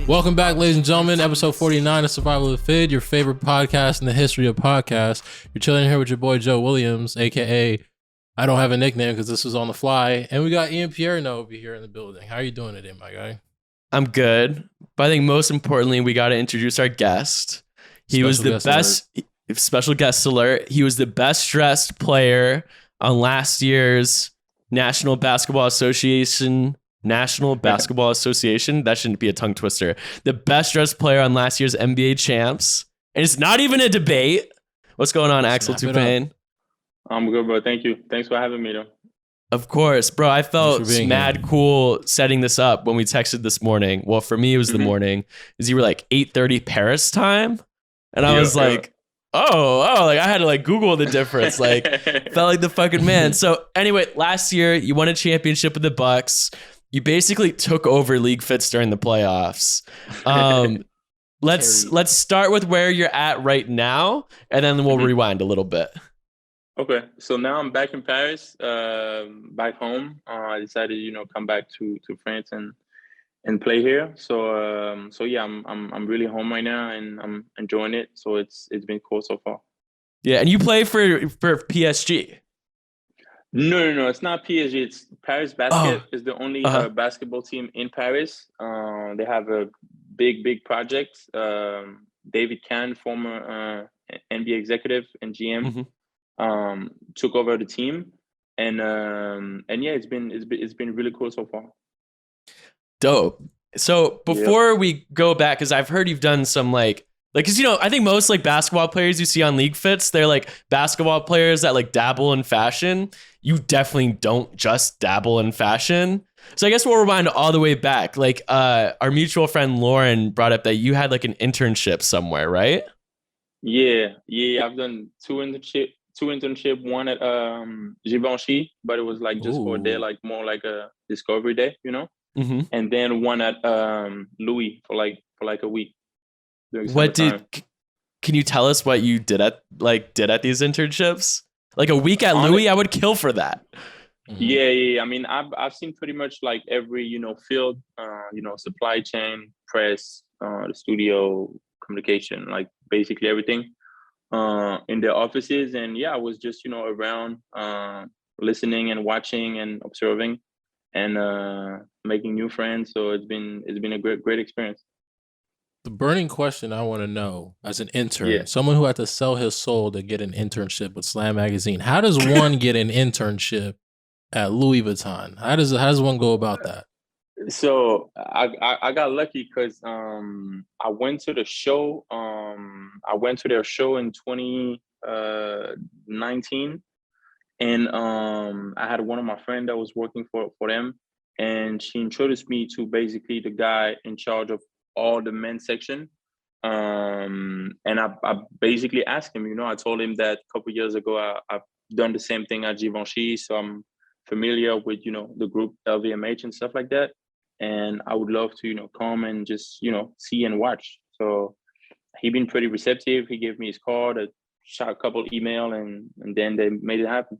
Welcome back, ladies and gentlemen. Episode 49 of Survival of the Fit, your favorite podcast in the history of podcasts. You're chilling here with your boy Joe Williams, aka I don't have a nickname because this was on the fly, and we got Ian Pierno over here in the building. How are you doing today, my guy? I'm good, but I think most importantly, we got to introduce our guest. He was the best special guest alert. He was the best dressed player on last year's National Basketball Association. That shouldn't be a tongue twister. The best dressed player on last year's NBA champs. And it's not even a debate. What's going on, Axel Toupane? I'm good, bro. Thank you. Thanks for having me, though. Of course, bro. I felt mad cool setting this up when we texted this morning. Well, for me, it was the morning. Because you were like 8:30 Paris time. And I was like, like I had to like Google the difference. Like, felt like the fucking man. So anyway, last year, you won a championship with the Bucks. You basically took over LeagueFits during the playoffs. Let's start with where you're at right now, and then we'll rewind a little bit. Okay, so now I'm back in Paris, back home. I decided, come back to France and play here. So yeah, I'm really home right now, and I'm enjoying it. So it's been cool so far. Yeah, and you play for PSG. No, it's not PSG. It's Paris Basket is the only basketball team in Paris. They have a big project. David Kahn, former NBA executive and GM, took over the team, and yeah, it's been really cool so far. Dope. So before we go back, because I've heard you've done some because I think most like basketball players you see on LeagueFits, they're like basketball players that like dabble in fashion. You definitely don't just dabble in fashion. So I guess we'll rewind all the way back. Like our mutual friend Lauren brought up that you had like an internship somewhere, right? Yeah. I've done two internship. One at Givenchy, but it was like just for a day, like more like a discovery day, And then one at Louis for like a week. Can you tell us what you did at these internships? Like a week at Louis, I would kill for that. Yeah. I mean, I've seen pretty much like every, field, supply chain, press, the studio, communication, like basically everything in their offices. And yeah, I was just, around listening and watching and observing and making new friends. So it's been a great experience. The burning question I want to know as an intern, someone who had to sell his soul to get an internship with Slam Magazine, how does one get an internship at Louis Vuitton? How does one go about that? So I got lucky because I went to the show. I went to their show in 2019, and I had one of my friends that was working for them, and she introduced me to basically the guy in charge of all the men's section. And I basically asked him, I told him that a couple of years ago, I've done the same thing at Givenchy. So I'm familiar with, the group LVMH and stuff like that. And I would love to, come and just, see and watch. So he been pretty receptive. He gave me his card, shot a couple email, and then they made it happen.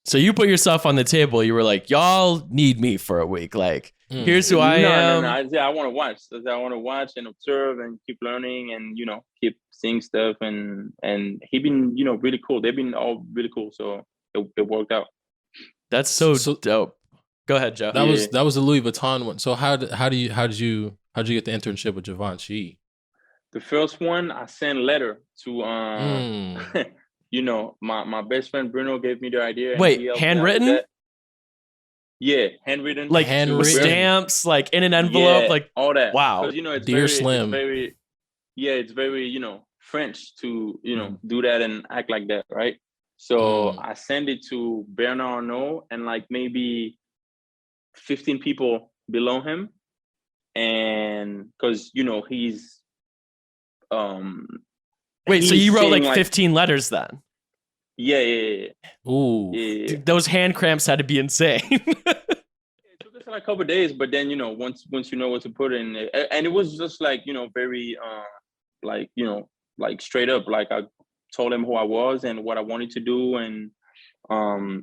So you put yourself on the table. You were like, y'all need me for a week. Like, here's who I am. No. I want to watch. I want to watch and observe and keep learning and, keep seeing stuff. And he been, really cool. They've been all really cool. So it worked out. That's so dope. Go ahead, Joe. That was the Louis Vuitton one. So how did you get the internship with Givenchy? The first one, I sent a letter to my best friend Bruno gave me the idea. Wait, handwritten? Yeah, handwritten. Like handwritten stamps, like in an envelope, like all that. Wow. It's Dear Slim. It's very, French to, do that and act like that, right? So I sent it to Bernard Arnault and like maybe 15 people below him. And because, he's Wait, so you wrote like 15 letters then? Yeah. Ooh. Yeah. Dude, those hand cramps had to be insane. It took us like a couple of days, but then, once you know what to put in it, and it was just like, very, like straight up, like I told him who I was and what I wanted to do and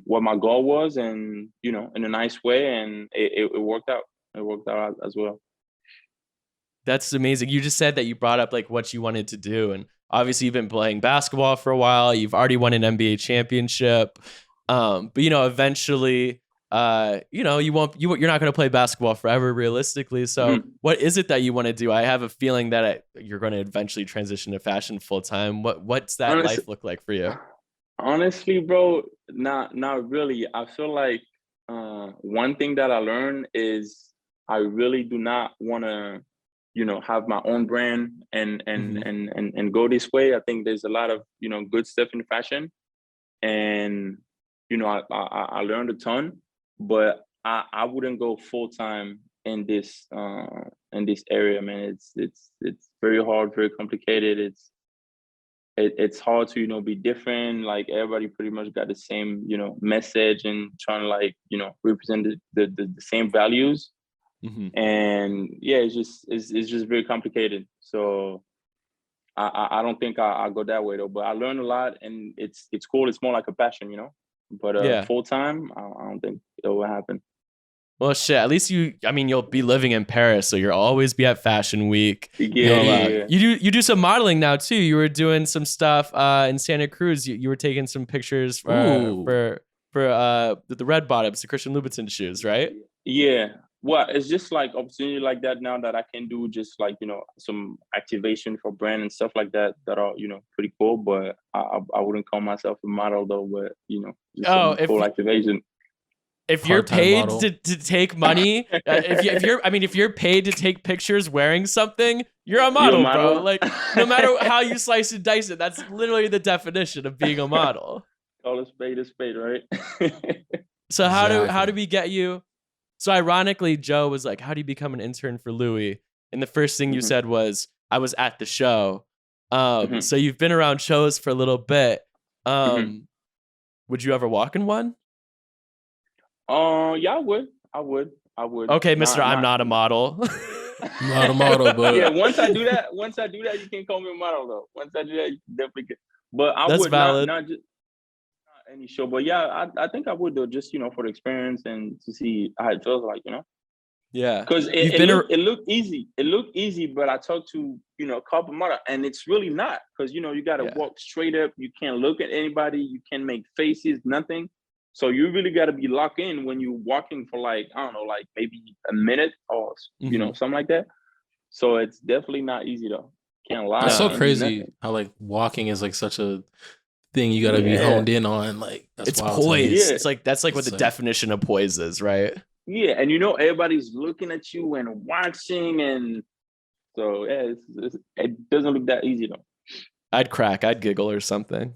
what my goal was and, in a nice way. And it worked out. it worked out as well. That's amazing. You just said that you brought up like what you wanted to do, and obviously you've been playing basketball for a while. You've already won an NBA championship, but eventually, you're not going to play basketball forever, realistically. So, what is it that you want to do? I have a feeling that you're going to eventually transition to fashion full time. What's that life look like for you? Honestly, bro, not really. I feel like one thing that I learned is I really do not want to, have my own brand and go this way. I think there's a lot of good stuff in fashion, and I learned a ton, but I wouldn't go full time in this area, man. It's very hard, very complicated. It's hard to be different. Like everybody pretty much got the same message and trying to like represent the same values. And yeah, it's just very complicated. So I don't think I go that way though. But I learned a lot, and it's cool. It's more like a passion, But full time, I don't think it will happen. Well, shit. At least you'll be living in Paris, so you'll always be at Fashion Week. Yeah. You do some modeling now too. You were doing some stuff in Santa Cruz. You were taking some pictures for the red bottoms, the Christian Louboutin shoes, right? Yeah. Well, it's just like opportunity like that now that I can do just like, some activation for brand and stuff like that are, pretty cool. But I wouldn't call myself a model though, but, just cool activation. If you're paid to take money, if you're paid to take pictures wearing something, you're a model, bro. Like no matter how you slice and dice it, that's literally the definition of being a model. Call a spade, right? So how do we get you? So ironically, Joe was like, how do you become an intern for Louis? And the first thing you said was, I was at the show. So you've been around shows for a little bit. Would you ever walk in one? Yeah, I would. Okay, Mister, I'm not a model. Not a model, but yeah. Once I do that, you can't call me a model though. Once I do that, you definitely can. But That's would valid. not just any show. But yeah, I think I would though, just for the experience and to see how it feels like, Yeah. Because it looked easy. It looked easy, but I talked to a couple models, and it's really not. Because you got to walk straight up. You can't look at anybody. You can't make faces. Nothing. So you really got to be locked in when you're walking for like, I don't know, like maybe a minute or, something like that. So it's definitely not easy though. Can't lie. It's so crazy how like walking is like such a thing you got to be honed in on. Like it's poise. Yeah. It's like, that's like what the definition of poise is, right? Yeah. And everybody's looking at you and watching. And so yeah, it doesn't look that easy though. I'd giggle or something.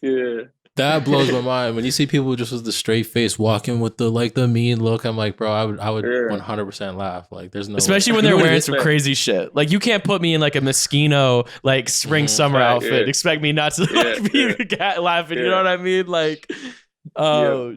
Yeah. That blows my mind when you see people just with the straight face walking with the mean look. I'm like, bro, I would 100% laugh. Like, there's no, especially when they're wearing some crazy shit. Like, you can't put me in like a Moschino like spring summer outfit. And expect me not to be laughing. You know what I mean? Like,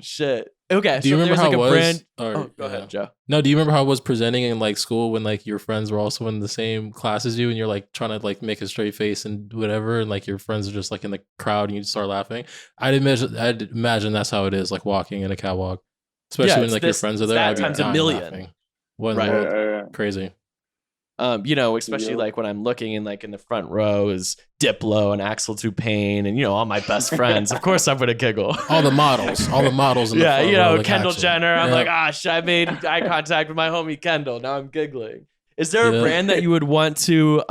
shit. Okay, do you remember how it was? Go ahead, Joe. No, do you remember how it was presenting in like school when like your friends were also in the same class as you and you're like trying to like make a straight face and whatever, and like your friends are just like in the crowd and you start laughing? I'd imagine that's how it is, like walking in a catwalk, especially when like your friends are there. That times a million. Laughing. What in the world? Crazy. Especially like when I'm looking in like in the front row is Diplo and Axel Toupane and all my best friends. Of course I'm gonna giggle. All the models in the front row, like Kendall Axel. Jenner. I'm like, I made eye contact with my homie Kendall. Now I'm giggling. Is there a brand that you would want to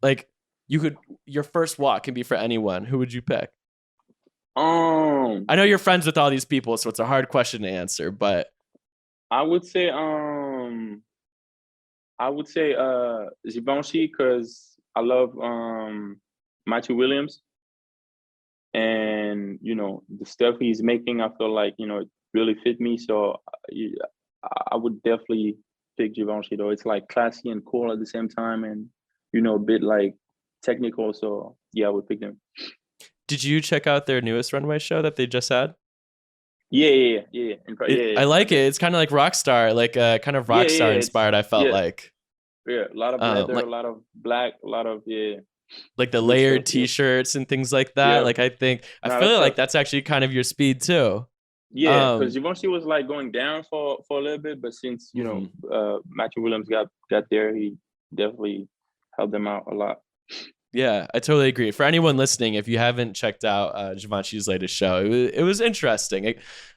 like your first walk can be for anyone? Who would you pick? I know you're friends with all these people, so it's a hard question to answer, but I would say Givenchy, because I love Matthew Williams, and the stuff he's making, I feel like it really fit me. So I would definitely pick Givenchy though. It's like classy and cool at the same time, and a bit like technical. So yeah, I would pick them. Did you check out their newest runway show that they just had? Yeah. I like it. It's kind of like Rockstar, like kind of Rockstar inspired. I felt like. Yeah, a lot of leather, a lot of black, a lot of like the layered t-shirts and things like that. Like I feel like that's actually kind of your speed too. Yeah, because Givenchy was like going down for a little bit, but since Matthew Williams got there, he definitely helped them out a lot. Yeah, I totally agree. For anyone listening, if you haven't checked out Givenchy's latest show, it was interesting.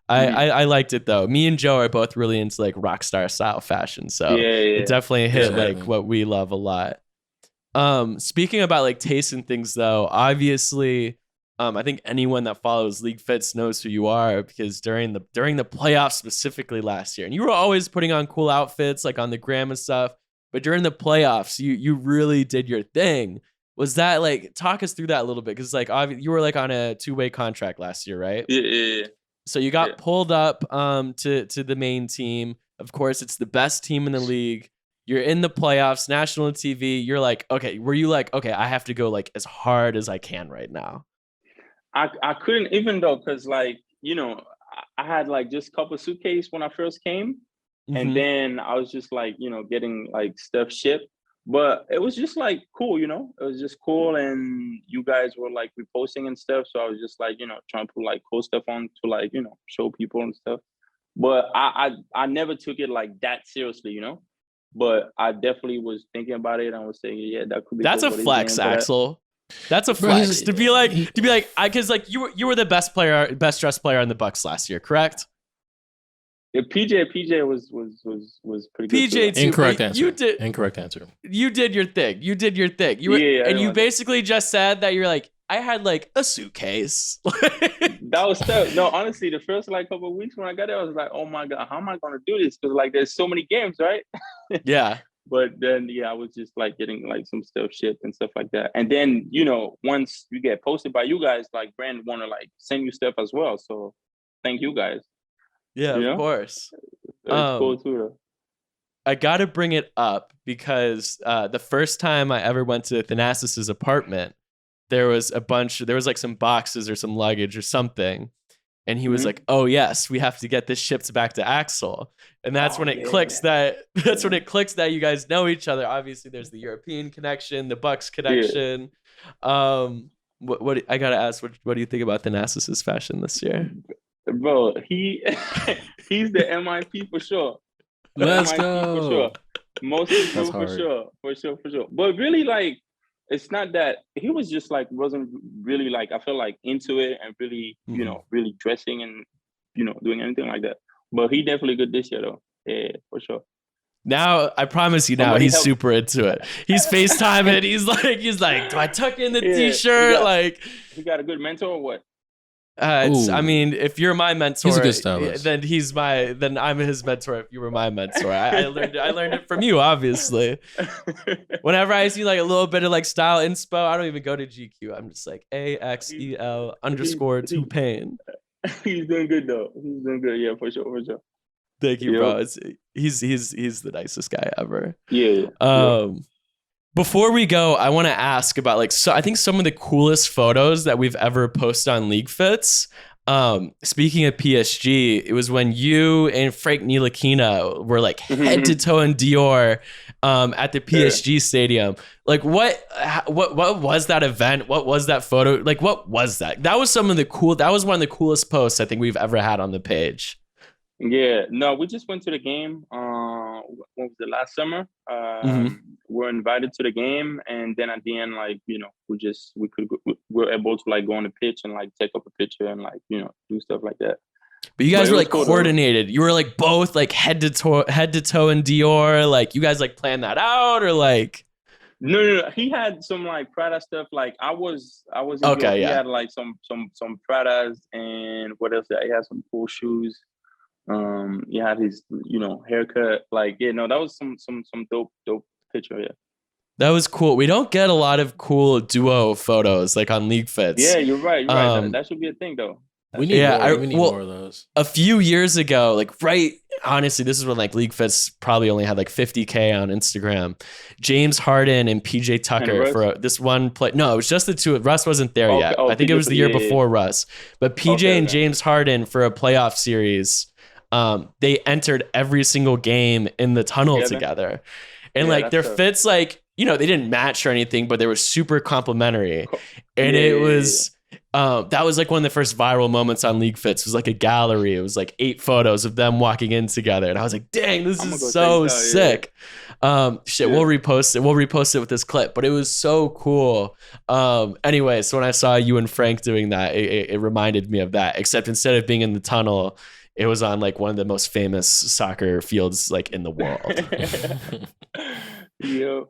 I liked it though. Me and Joe are both really into like rock star style fashion, so it definitely hit like what we love a lot. Speaking about like taste and things though, obviously, I think anyone that follows LeagueFits knows who you are, because during the playoffs specifically last year, and you were always putting on cool outfits like on the gram and stuff, but during the playoffs, you really did your thing. Was that like, talk us through that a little bit? Because like you were like on a 2-way contract last year, right? Yeah. So you got pulled up to the main team. Of course, it's the best team in the league. You're in the playoffs, national TV. You're like, okay, were you like, okay, I have to go like as hard as I can right now? I couldn't, even though, because like, I had like just a couple of suitcases when I first came. And then I was just like, getting like stuff shipped. But it was just like cool, it was just cool. And you guys were like reposting and stuff. So I was just like, trying to put like cool stuff on to like, show people and stuff. But I never took it like that seriously, But I definitely was thinking about it. And I was saying, yeah, that could be. That's a flex, Axel. That's a flex. To be like, because like you were the best dressed player on the Bucks last year, correct? Yeah, PJ was pretty good. PJ too. Incorrect answer. Incorrect answer. You did your thing. You were, basically just said that you're like, I had like a suitcase. That was tough. No, honestly, the first like couple of weeks when I got there, I was like, oh my God, how am I gonna do this? Because like there's so many games, right? Yeah. But then I was just like getting like some stuff shipped and stuff like that. And then, once you get posted by you guys, like brand wanna like send you stuff as well. So thank you guys. Yeah, of course. It's cool too, though. I got to bring it up because the first time I ever went to Thanasis's apartment, there was like some boxes or some luggage or something. And he was like, oh yes, we have to get this shipped back to Axel. And that's when it clicks that you guys know each other. Obviously there's the European connection, the Bucks connection. What I got to ask, what do you think about Thanasis's fashion this year? Bro, he's the MIP for sure. Let's go. For sure. Most people for sure. But really, like, it's not that he was just like wasn't really like, I feel like into it and really, really dressing and doing anything like that. But he definitely good this year though. Yeah, for sure. Now I promise you, he's super into it. He's FaceTiming. He's like, do I tuck in the t-shirt? He got a good mentor or what? I mean, if you're my mentor, he's a good stylist. Then I'm his mentor. If you were my mentor, I learned it from you, obviously. Whenever I see like a little bit of like style inspo, I don't even go to GQ. I'm just like AXEL _Toupane. He's doing good though. He's doing good. Yeah, for sure. Thank you, bro. He's the nicest guy ever. Yeah. Before we go, I want to ask about I think some of the coolest photos that we've ever posted on LeagueFits. Speaking of PSG, it was when you and Frank Ntilikina were like head to toe in Dior at the PSG stadium. Like what was that event? What was that photo? Like what was that? That was one of the coolest posts I think we've ever had on the page. Yeah, no, we just went to the game. What was it, last summer? We're invited to the game, and then at the end, like we're able to like go on the pitch and like take up a picture and like do stuff like that. But you guys were like coordinated. You were like both like head to toe in Dior. Like you guys like planned that out or like. No. He had some like Prada stuff. Like I was. Okay, He had like some Pradas and what else? He had some cool shoes. He had his haircut. Like that was some dope picture. Yeah. That was cool. We don't get a lot of cool duo photos like on LeagueFits. Yeah, you're right. That should be a thing though. We need more of those. A few years ago, honestly, this is when like LeagueFits probably only had like 50K on Instagram. James Harden and PJ Tucker for this one play. No, it was just the two. Russ wasn't there yet. I think it was the year before Russ. But PJ and James Harden for a playoff series. They entered every single game in the tunnel together. And their fits, they didn't match or anything, but they were super complimentary. And it was that was like one of the first viral moments on LeagueFits. It was like a gallery. It was like 8 photos of them walking in together. And I was like, dang, this is so sick. We'll repost it. We'll repost it with this clip, but it was so cool. Anyway, so when I saw you and Frank doing that, it reminded me of that, except instead of being in the tunnel, it was on like one of the most famous soccer fields like in the world. Yep.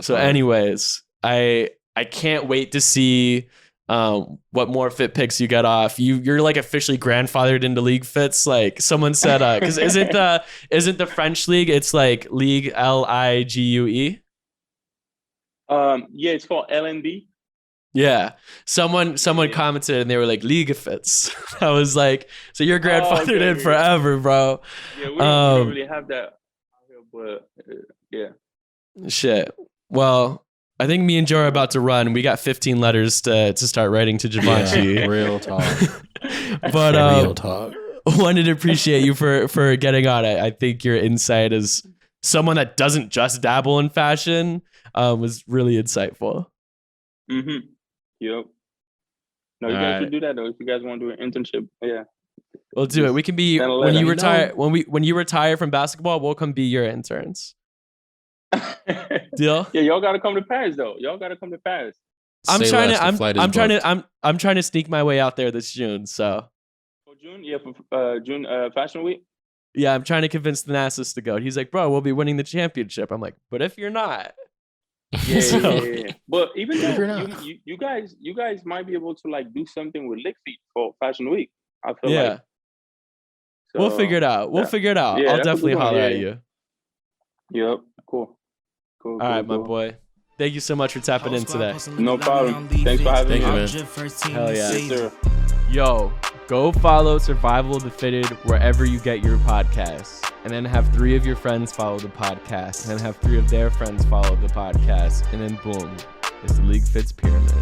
So anyways, I can't wait to see what more fit pics you get off. You're like officially grandfathered into LeagueFits. Like someone said, because isn't the French league? It's like League LIGUE. Yeah, it's called LNB. Yeah, someone commented and they were like LeagueFits. I was like, so you're grandfathered in forever, bro. Yeah, we don't really have that out here, but yeah. Shit. Well, I think me and Joe are about to run. We got 15 letters to start writing to Givenchy. Yeah, real talk. But real talk. Wanted to appreciate you for getting on it. I think your insight as someone that doesn't just dabble in fashion was really insightful. Mm-hmm. Yep. No, you guys should do that though. If you guys want to do an internship, yeah. We'll do it. We can be when you retire. When you retire from basketball, we'll come be your interns. Deal? Yeah, y'all gotta come to Paris though. Y'all gotta come to Paris. I'm trying to sneak my way out there this June. So For June, yeah, for June Fashion Week. Yeah, I'm trying to convince the Thanasis to go. He's like, bro, we'll be winning the championship. I'm like, but if you're not. Yeah. But even though you guys might be able to like do something with LeagueFits for Fashion Week. I feel like. So, we'll figure it out. Yeah, I'll definitely holler at you. Yep. Cool. All right, my boy. Thank you so much for tapping in today. No problem. Thanks for having me, man. Hell yeah. Yes, sir. Yo, go follow Survival of the Fitted wherever you get your podcasts. And then have 3 of your friends follow the podcast. And then have 3 of their friends follow the podcast. And then boom, it's the LeagueFits pyramid.